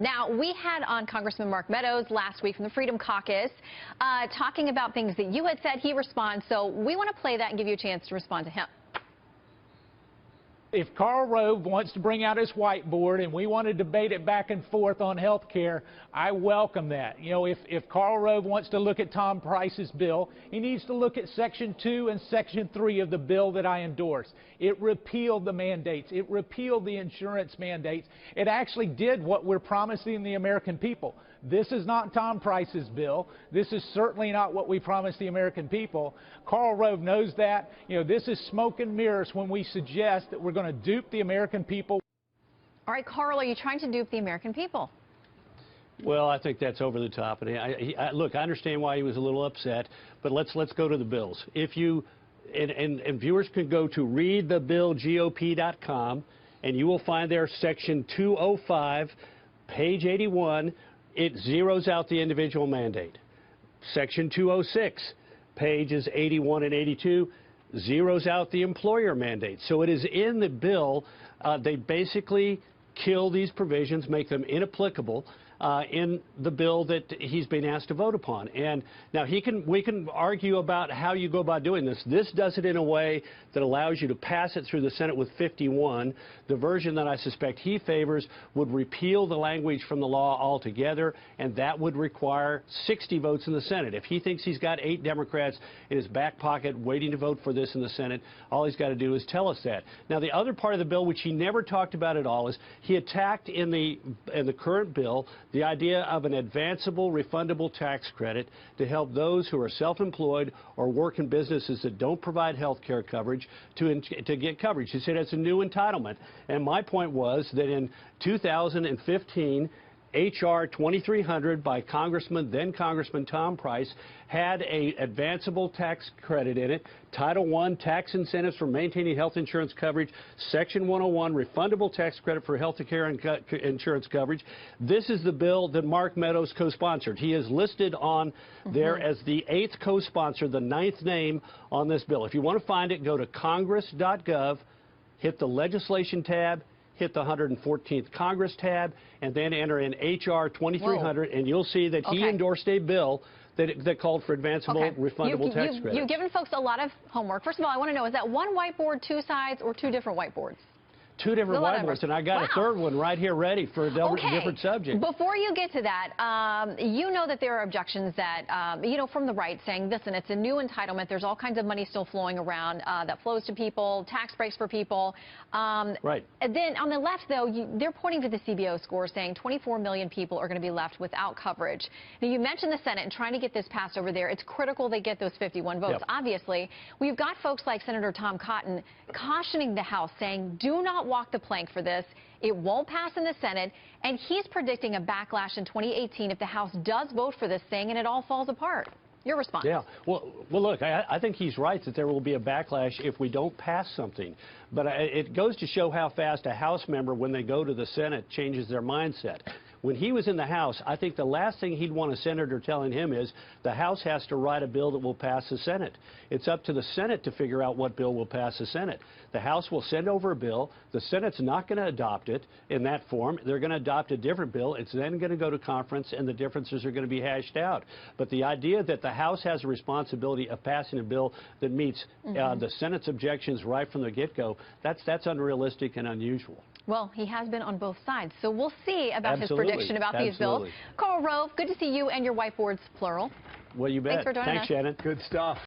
Now, we had on Congressman Mark Meadows last week from the Freedom Caucus talking about things that you had said. He responds, so we want to play that and give you a chance to respond to him. If Karl Rove wants to bring out his whiteboard and we want to debate it back and forth on health care, I welcome that. You know, if Karl Rove wants to look at Tom Price's bill, he needs to look at Section 2 and Section 3 of the bill that I endorse. It repealed the mandates. It repealed the insurance mandates. It actually did what we're promising the American people. This is not Tom Price's bill. This is certainly not what we promised the American people. Karl Rove knows that. You know, this is smoke and mirrors when we suggest that we're going to dupe the American people. All right, Karl, are you trying to dupe the American people? Well, I think that's over the top. And look, I understand why he was a little upset, but let's go to the bills. If you and viewers can go to readthebillgop.com, and you will find there Section 205, page 81. It zeroes out the individual mandate. Section 206, pages 81 and 82, zeroes out the employer mandate. So it is in the bill. They basically kill these provisions, make them inapplicable in the bill that he's been asked to vote upon. And now we can argue about how you go about doing this. This does it in a way that allows you to pass it through the Senate with 51. The version that I suspect he favors would repeal the language from the law altogether, and that would require 60 votes in the Senate. If he thinks he's got 8 Democrats in his back pocket waiting to vote for this in the Senate, all he's got to do is tell us that. Now, the other part of the bill, which he never talked about at all, is he attacked in the current bill the idea of an advanceable refundable tax credit to help those who are self-employed or work in businesses that don't provide health care coverage to get coverage. He said it's a new entitlement. And my point was that in 2015, H.R. 2300 by then Congressman Tom Price had a advanceable tax credit in it. Title I, tax incentives for maintaining health insurance coverage. Section 101, refundable tax credit for health care and insurance coverage. This is the bill that Mark Meadows co-sponsored. He is listed on there as the 8th co-sponsor, the 9th name on this bill. If you want to find it, go to congress.gov, hit the legislation tab, hit the 114th Congress tab, and then enter in H.R. 2300, and you'll see that he endorsed a bill that called for advanceable refundable tax credit. You've given folks a lot of homework. First of all, I want to know, is that one whiteboard, 2 sides, or 2 different whiteboards? 2 different whiteboards, and I got a third one right here ready for a different subject. Before you get to that, you know that there are objections that, you know, from the right saying, listen, it's a new entitlement. There's all kinds of money still flowing around that flows to people, tax breaks for people. Right. And then on the left, though, they're pointing to the CBO score saying 24 million people are going to be left without coverage. Now, you mentioned the Senate and trying to get this passed over there. It's critical they get those 51 votes. Obviously, we've got folks like Senator Tom Cotton cautioning the House, saying, do not walk the plank for this. It won't pass in the Senate, and he's predicting a backlash in 2018 if the House does vote for this thing and it all falls apart. Your response? Yeah. Well, look, I think he's right that there will be a backlash if we don't pass something. But it goes to show how fast a House member, when they go to the Senate, changes their mindset. When he was in the House, I think the last thing he'd want a senator telling him is the House has to write a bill that will pass the Senate. It's up to the Senate to figure out what bill will pass the Senate. The House will send over a bill. The Senate's not going to adopt it in that form. They're going to adopt a different bill. It's then going to go to conference, and the differences are going to be hashed out. But the idea that the House has a responsibility of passing a bill that meets the Senate's objections right from the get-go, that's unrealistic and unusual. Well, he has been on both sides, so we'll see about his prediction about these bills. Karl Rove, good to see you and your whiteboards, plural. Well, you bet. Thanks for joining us. Thanks, Shannon. Good stuff.